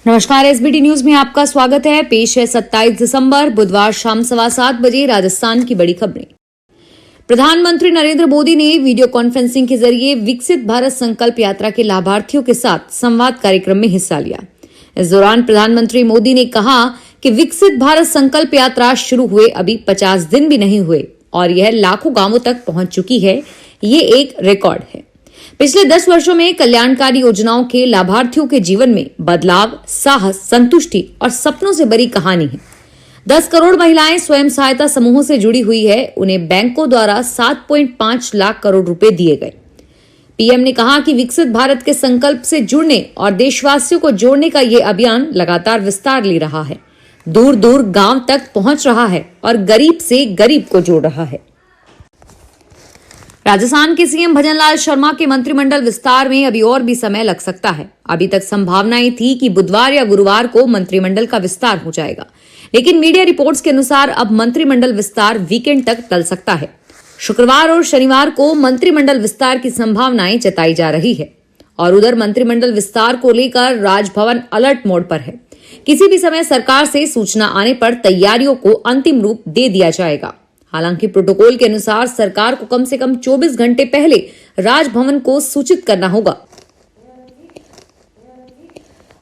नमस्कार, SBT news में आपका स्वागत है। पेश है 27 दिसंबर बुधवार शाम 7:15 बजे राजस्थान की बड़ी खबरें। प्रधानमंत्री नरेंद्र मोदी ने वीडियो कॉन्फ्रेंसिंग के जरिए विकसित भारत संकल्प यात्रा के लाभार्थियों के साथ संवाद कार्यक्रम में हिस्सा लिया। इस दौरान प्रधानमंत्री मोदी ने कहा कि विकसित भारत संकल्प यात्रा शुरू हुए अभी 50 दिन भी नहीं हुए और यह लाखों गांवों तक पहुंच चुकी है। ये एक रिकॉर्ड है। पिछले 10 वर्षों में कल्याणकारी योजनाओं के लाभार्थियों के जीवन में बदलाव, साहस, संतुष्टि और सपनों से भरी कहानी है। 10 करोड़ महिलाएं स्वयं सहायता समूहों से जुड़ी हुई है। उन्हें बैंकों द्वारा 7.5 लाख करोड़ रुपए दिए गए। पीएम ने कहा कि विकसित भारत के संकल्प से जुड़ने और देशवासियों को जोड़ने का ये अभियान लगातार विस्तार ले रहा है, दूर दूर गांव तक पहुंच रहा है और गरीब से गरीब को जोड़ रहा है। राजस्थान के सीएम भजनलाल शर्मा के मंत्रिमंडल विस्तार में अभी और भी समय लग सकता है। अभी तक संभावनाएं थी कि बुधवार या गुरुवार को मंत्रिमंडल का विस्तार हो जाएगा, लेकिन मीडिया रिपोर्ट्स के अनुसार अब मंत्रिमंडल विस्तार वीकेंड तक टल सकता है। शुक्रवार और शनिवार को मंत्रिमंडल विस्तार की संभावनाएं जताई जा रही है और उधर मंत्रिमंडल विस्तार को लेकर राजभवन अलर्ट मोड पर है। किसी भी समय सरकार से सूचना आने पर तैयारियों को अंतिम रूप दे दिया जाएगा। हालांकि प्रोटोकॉल के अनुसार सरकार को कम से कम 24 घंटे पहले राजभवन को सूचित करना होगा।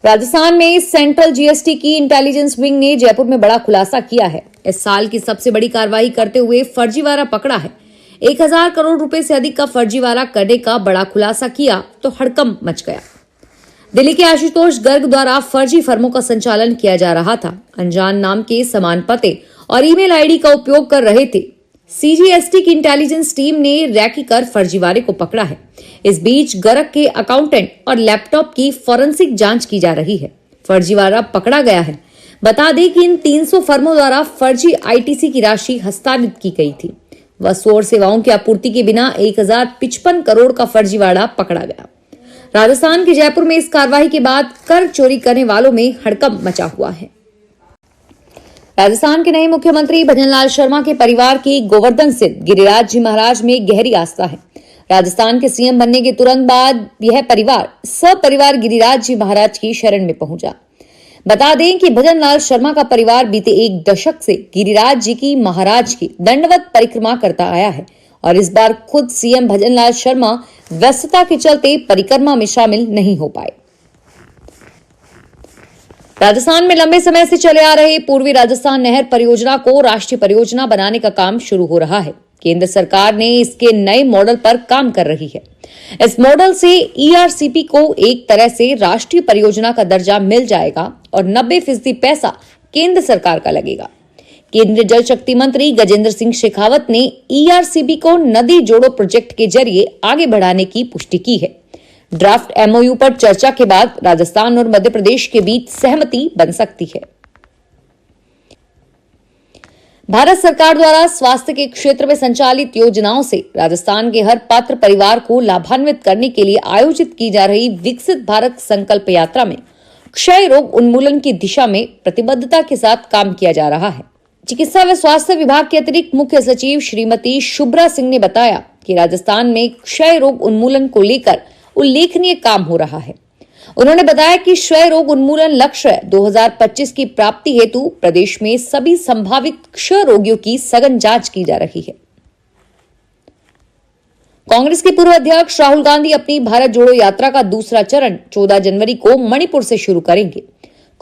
राजस्थान में सेंट्रल जीएसटी की इंटेलिजेंस विंग ने जयपुर में बड़ा खुलासा किया है। इस साल की सबसे बड़ी कार्रवाई करते हुए फर्जीवाड़ा पकड़ा है। 1000 करोड़ रुपए से अधिक का फर्जीवाड़ा करने का बड़ा खुलासा किया तो हड़कंप मच गया। दिल्ली के आशुतोष गर्ग द्वारा फर्जी फर्मों का संचालन किया जा रहा था। अनजान नाम के समान पते और ईमेल आईडी का उपयोग कर रहे थे। सीजीएसटी की इंटेलिजेंस टीम ने रैकी कर फर्जीवाड़े को पकड़ा है। इस बीच गर्ग के अकाउंटेंट और लैपटॉप की फोरेंसिक जांच की जा रही है। फर्जीवाड़ा पकड़ा गया है। बता दें कि इन 300 फर्मों द्वारा फर्जी आईटीसी की राशि हस्तांतरित की गई थी। वस्तु और सेवाओं की आपूर्ति के बिना 1055 करोड़ का फर्जीवाड़ा पकड़ा गया। राजस्थान के जयपुर में इस कार्रवाई के बाद कर चोरी करने वालों में हड़कंप मचा हुआ है। राजस्थान के नए मुख्यमंत्री भजनलाल शर्मा के परिवार की गोवर्धन स्थित गिरिराज जी महाराज में गहरी आस्था है। राजस्थान के सीएम बनने के तुरंत बाद यह परिवार सपरिवार गिरिराज जी महाराज की शरण में पहुंचा। बता दें कि भजनलाल शर्मा का परिवार बीते एक दशक से गिरिराज जी की महाराज की दंडवत परिक्रमा करता आया है और इस बार खुद सीएम भजनलाल शर्मा व्यस्तता के चलते परिक्रमा में शामिल नहीं हो पाए। राजस्थान में लंबे समय से चले आ रहे पूर्वी राजस्थान नहर परियोजना को राष्ट्रीय परियोजना बनाने का काम शुरू हो रहा है। केंद्र सरकार ने इसके नए मॉडल पर काम कर रही है। इस मॉडल से ईआरसीपी को एक तरह से राष्ट्रीय परियोजना का दर्जा मिल जाएगा और 90% पैसा केंद्र सरकार का लगेगा। केंद्रीय जल शक्ति मंत्री गजेंद्र सिंह शेखावत ने ईआरसीपी को नदी जोड़ो प्रोजेक्ट के जरिए आगे बढ़ाने की पुष्टि की है। ड्राफ्ट एमओयू पर चर्चा के बाद राजस्थान और मध्य प्रदेश के बीच सहमति बन सकती है। भारत सरकार द्वारा स्वास्थ्य के क्षेत्र में संचालित योजनाओं से राजस्थान के हर पात्र परिवार को लाभान्वित करने के लिए आयोजित की जा रही विकसित भारत संकल्प यात्रा में क्षय रोग उन्मूलन की दिशा में प्रतिबद्धता के साथ काम किया जा रहा है। चिकित्सा व स्वास्थ्य विभाग के अतिरिक्त मुख्य सचिव श्रीमती शुभ्रा सिंह ने बताया कि राजस्थान में क्षय रोग उन्मूलन को लेकर उल्लेखनीय काम हो रहा है। उन्होंने बताया कि क्षय रोग उन्मूलन लक्ष्य 2025 की प्राप्ति हेतु प्रदेश में सभी संभावित क्षय रोगियों की सघन जांच की जा रही है। कांग्रेस के पूर्व अध्यक्ष राहुल गांधी अपनी भारत जोड़ो यात्रा का दूसरा चरण 14 जनवरी को मणिपुर से शुरू करेंगे।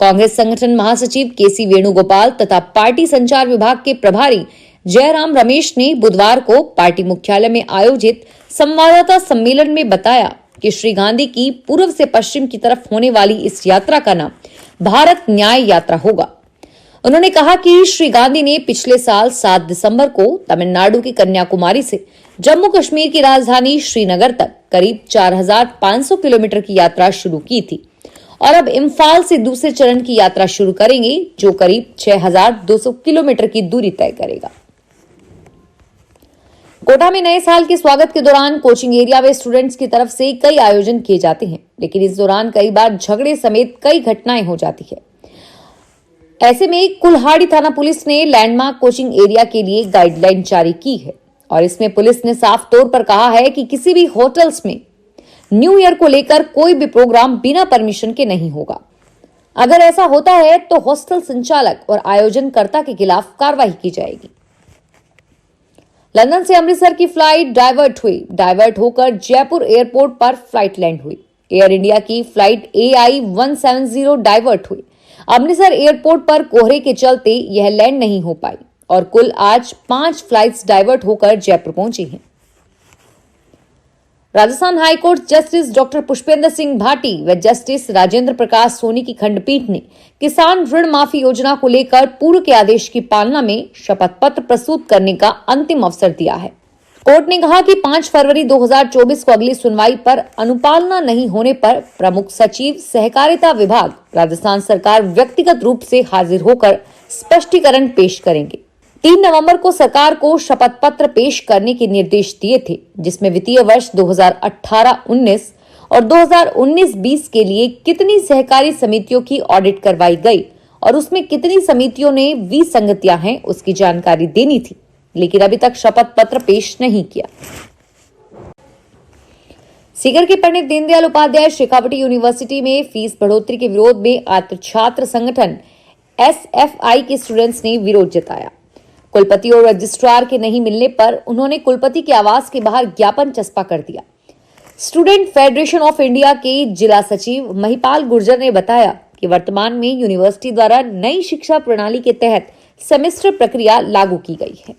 कांग्रेस संगठन महासचिव केसी वेणुगोपाल तथा पार्टी संचार विभाग के प्रभारी जयराम रमेश ने बुधवार को पार्टी मुख्यालय में आयोजित संवाददाता सम्मेलन में बताया कि श्री गांधी की पूर्व से पश्चिम की तरफ होने वाली इस यात्रा का नाम भारत न्याय यात्रा होगा। उन्होंने कहा कि श्री गांधी ने पिछले साल 7 दिसंबर को तमिलनाडु की कन्याकुमारी से जम्मू कश्मीर की राजधानी श्रीनगर तक करीब 4500 किलोमीटर की यात्रा शुरू की थी और अब इम्फाल से दूसरे चरण की यात्रा शुरू करेंगे, जो करीब 6200 किलोमीटर की दूरी तय करेगा। कोटा में नए साल के स्वागत के दौरान कोचिंग एरिया में स्टूडेंट्स की तरफ से कई आयोजन किए जाते हैं, लेकिन इस दौरान कई बार झगड़े समेत कई घटनाएं हो जाती है। ऐसे में कुल्हाड़ी थाना पुलिस ने लैंडमार्क कोचिंग एरिया के लिए गाइडलाइन जारी की है और इसमें पुलिस ने साफ तौर पर कहा है कि किसी भी होटल्स में न्यू ईयर को लेकर कोई भी प्रोग्राम बिना परमिशन के नहीं होगा। अगर ऐसा होता है तो हॉस्टल संचालक और आयोजनकर्ता के खिलाफ कार्रवाई की जाएगी। लंदन से अमृतसर की फ्लाइट डाइवर्ट हुई। डाइवर्ट होकर जयपुर एयरपोर्ट पर फ्लाइट लैंड हुई। एयर इंडिया की फ्लाइट AI 170 डाइवर्ट हुई। अमृतसर एयरपोर्ट पर कोहरे के चलते यह लैंड नहीं हो पाई और कुल आज 5 फ्लाइट्स डाइवर्ट होकर जयपुर पहुंची हैं। Rajasthan high court justice doctor Pushpendra Singh Bhati व जस्टिस राजेंद्र प्रकाश सोनी की खंडपीठ ने किसान ऋण माफी योजना को लेकर पूर्व के आदेश की पालना में शपथ पत्र प्रस्तुत करने का अंतिम अवसर दिया है। कोर्ट ने कहा कि 5 फरवरी 2024 को अगली सुनवाई पर अनुपालना नहीं होने पर प्रमुख सचिव सहकारिता विभाग राजस्थान सरकार व्यक्तिगत रूप से हाजिर होकर स्पष्टीकरण पेश करेंगे। 3 नवंबर को सरकार को शपथ पत्र पेश करने के निर्देश दिए थे, जिसमें वित्तीय वर्ष 2018-19 और 2019-20 के लिए कितनी सहकारी समितियों की ऑडिट करवाई गई और उसमें कितनी समितियों ने विसंगतियां हैं उसकी जानकारी देनी थी, लेकिन अभी तक शपथ पत्र पेश नहीं किया। सीकर के पंडित दीनदयाल उपाध्याय शेखावटी यूनिवर्सिटी में फीस बढ़ोतरी के विरोध में छात्र संगठन SFI के स्टूडेंट्स ने विरोध जताया। कुलपति और रजिस्ट्रार के नहीं मिलने पर उन्होंने कुलपति के आवास के बाहर ज्ञापन चस्पा कर दिया। स्टूडेंट फेडरेशन ऑफ इंडिया के जिला सचिव महिपाल गुर्जर ने बताया कि वर्तमान में यूनिवर्सिटी द्वारा नई शिक्षा प्रणाली के तहत सेमेस्टर प्रक्रिया लागू की गई है।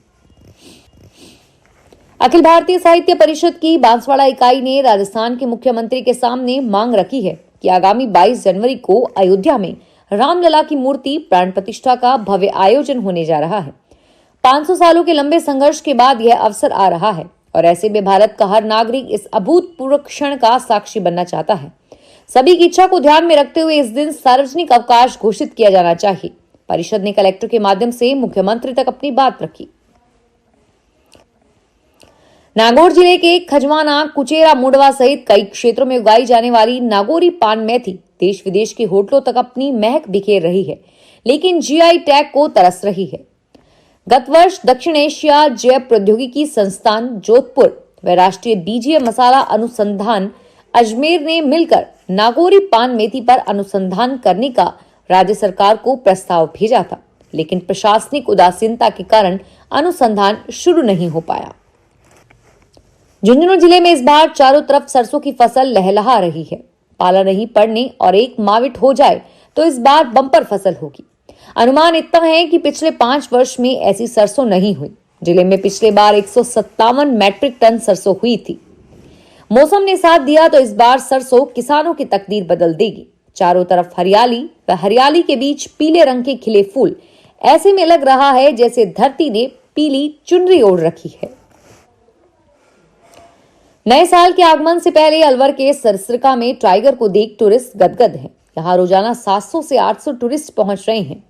अखिल भारतीय साहित्य परिषद की बांसवाड़ा इकाई ने राजस्थान के मुख्यमंत्री के सामने मांग रखी है कि आगामी 22 जनवरी को अयोध्या में रामलला की मूर्ति प्राण प्रतिष्ठा का भव्य आयोजन होने जा रहा है। 500 सालों के लंबे संघर्ष के बाद यह अवसर आ रहा है और ऐसे में भारत का हर नागरिक इस अभूतपूर्व क्षण का साक्षी बनना चाहता है। सभी की इच्छा को ध्यान में रखते हुए इस दिन सार्वजनिक अवकाश घोषित किया जाना चाहिए। परिषद ने कलेक्टर के माध्यम से मुख्यमंत्री तक अपनी बात रखी। नागौर जिले के खजवाना, कुचेरा, मुंडवा सहित कई क्षेत्रों में उगाई जाने वाली नागौरी पान मेथी देश विदेश के होटलों तक अपनी महक बिखेर रही है, लेकिन GI टैग को तरस रही है। गत वर्ष दक्षिण एशिया जैव प्रौद्योगिकी संस्थान जोधपुर व राष्ट्रीय बीजीय मसाला अनुसंधान अजमेर ने मिलकर नागौरी पान मेथी पर अनुसंधान करने का राज्य सरकार को प्रस्ताव भेजा था, लेकिन प्रशासनिक उदासीनता के कारण अनुसंधान शुरू नहीं हो पाया। झुंझुनू जिले में इस बार चारों तरफ सरसों की फसल लहलहा रही है। पाला नहीं पड़ने और एक माविट हो जाए तो इस बार बम्पर फसल होगी। अनुमान इतना है कि पिछले 5 वर्ष में ऐसी सरसों नहीं हुई। जिले में पिछले बार 157 मैट्रिक टन सरसों हुई थी। मौसम ने साथ दिया तो इस बार सरसों किसानों की तकदीर बदल देगी। चारों तरफ हरियाली व हरियाली के बीच पीले रंग के खिले फूल, ऐसे में लग रहा है जैसे धरती ने पीली चुनरी ओढ़ रखी है। नए साल के आगमन से पहले अलवर के सरसरिका में टाइगर को देख टूरिस्ट गदगद हैं। यहाँ रोजाना 700 से 800 टूरिस्ट पहुंच रहे हैं।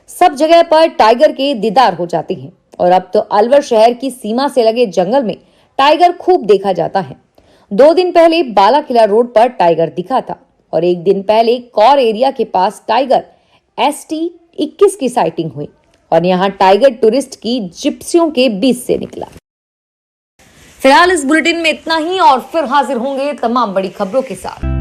सब जगह पर टाइगर के दीदार हो जाते हैं और अब तो अलवर शहर की सीमा से लगे जंगल में टाइगर खूब देखा जाता है। 2 दिन पहले बाला किला रोड पर टाइगर दिखा था और 1 दिन पहले कौर एरिया के पास टाइगर ST21 की साइटिंग हुई और यहाँ टाइगर टूरिस्ट की जिप्सियों के बीच से निकला। फिलहाल इस बुलेटिन में इतना ही और फिर हाजिर होंगे तमाम बड़ी खबरों के साथ।